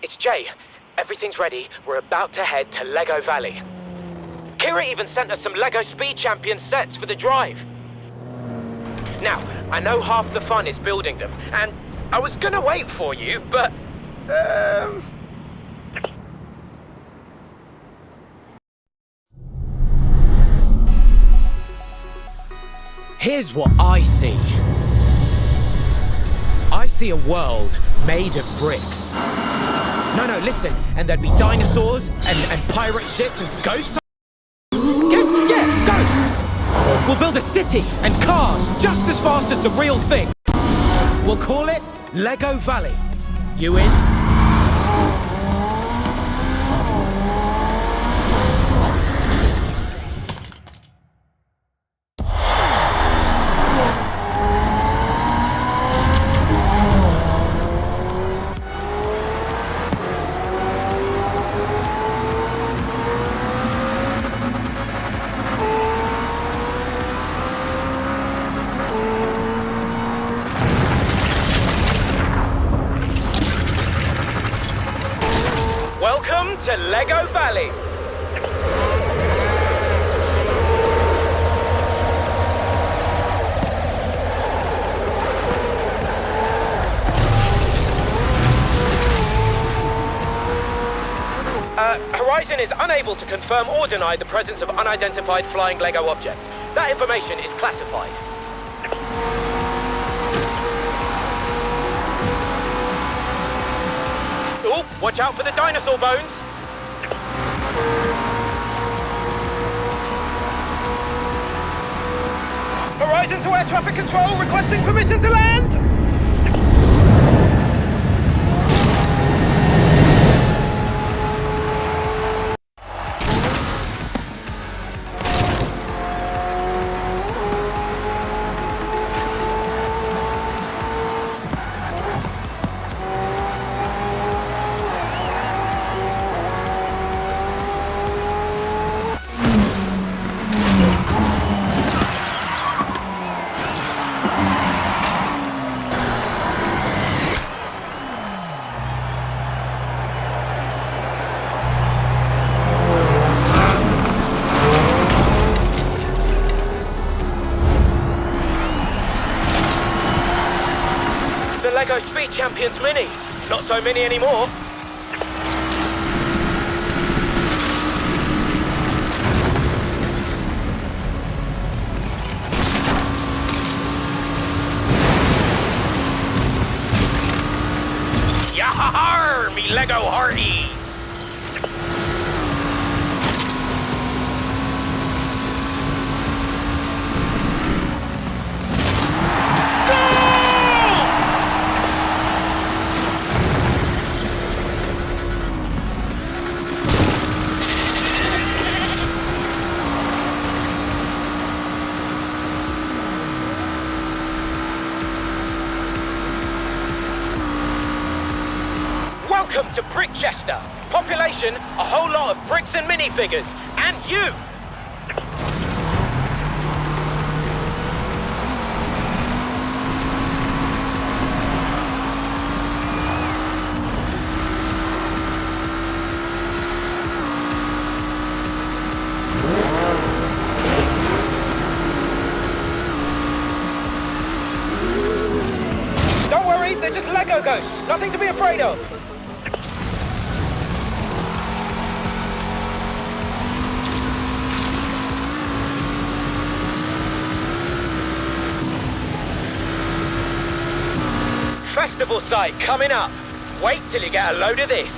It's Jay. Everything's ready. We're about to head to Lego Valley. Kira even sent us some Lego Speed Champion sets for the drive. Now, I know half the fun is building them, and I was gonna wait for you, but... Here's what I see. I see a world made of bricks. No, listen. And there'd be dinosaurs, and pirate ships, and ghosts. Yes, yeah, ghosts! We'll build a city and cars just as fast as the real thing. We'll call it Lego Valley. You in? Welcome to Lego Valley. Horizon is unable to confirm or deny the presence of unidentified flying Lego objects. That information is classified. Oh, watch out for the dinosaur bones. Horizon to air traffic control, requesting permission to land. The Lego Speed Champions Mini. Not so mini anymore. Yahar, me Lego hearties! Welcome to Brickchester. Population, a whole lot of bricks and minifigures. And you! Don't worry, they're just Lego ghosts. Nothing to be afraid of. Festival site coming up. Wait till you get a load of this.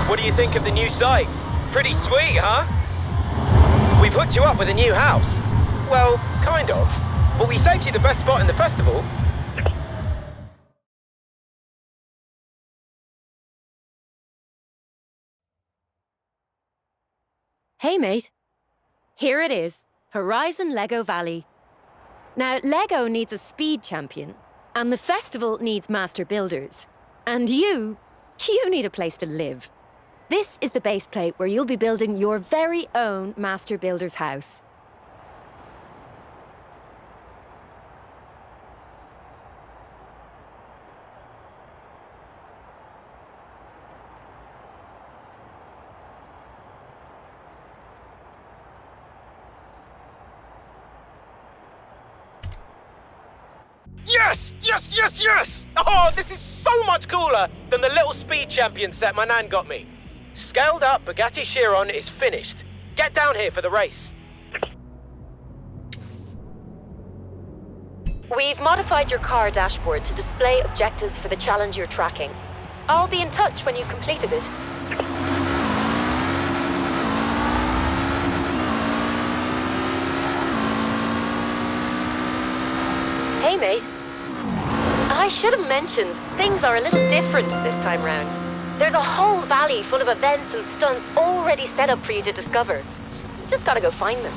What do you think of the new site? Pretty sweet, huh? We've hooked you up with a new house. Well, kind of. But we saved you the best spot in the festival. Hey mate, here it is, Horizon Lego Valley. Now, Lego needs a speed champion, And the festival needs master builders. And you need a place to live. This is the base plate where you'll be building your very own master builder's house. Yes! Yes, yes, yes! Oh, this is so much cooler than the little speed champion set my nan got me. Scaled up Bugatti Chiron is finished. Get down here for the race. We've modified your car dashboard to display objectives for the challenge you're tracking. I'll be in touch when you've completed it. Hey, mate. I should have mentioned, things are a little different this time round. There's a whole valley full of events and stunts already set up for you to discover. Just gotta go find them.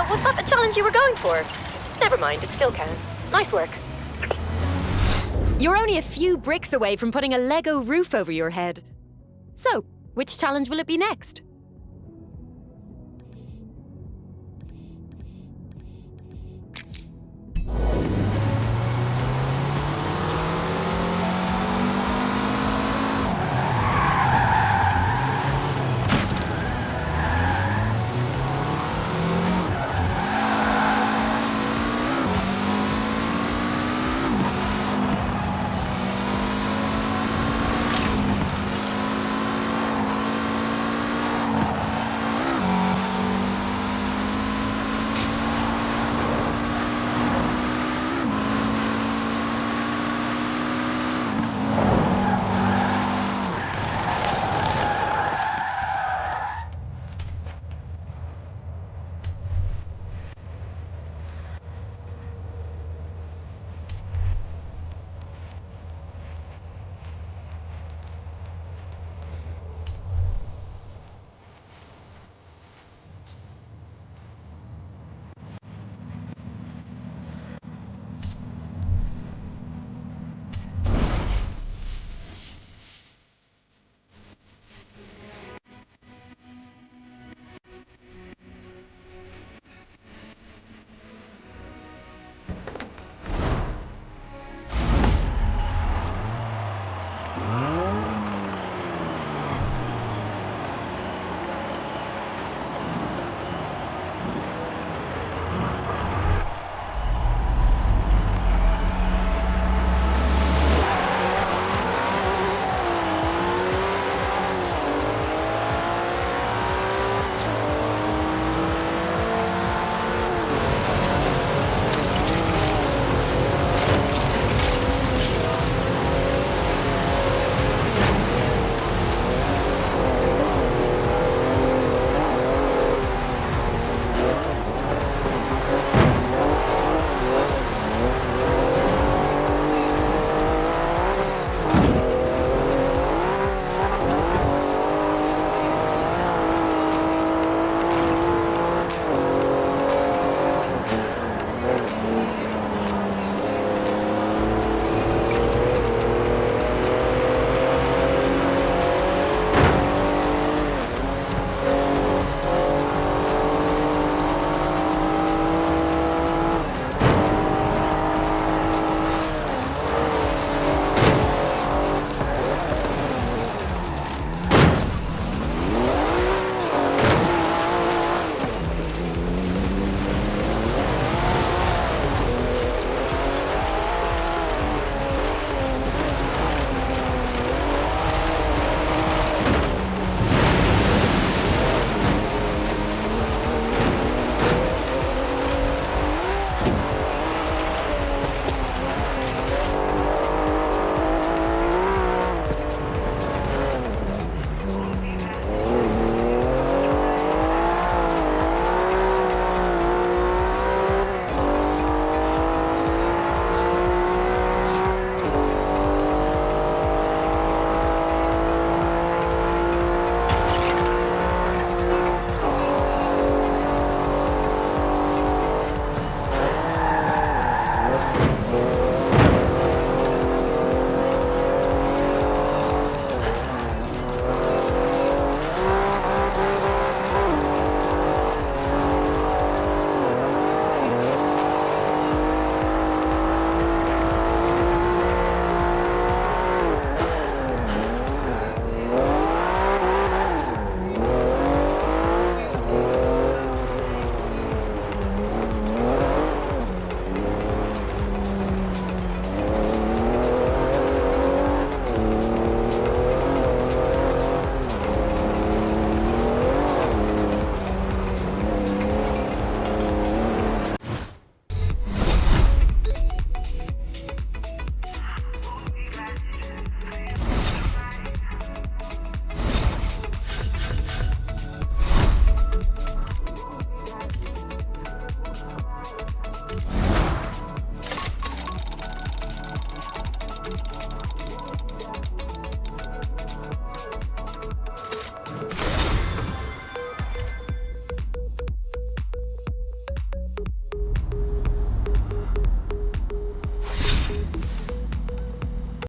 Was that the challenge you were going for? Never mind, it still counts. Nice work. You're only a few bricks away from putting a Lego roof over your head. So, which challenge will it be next?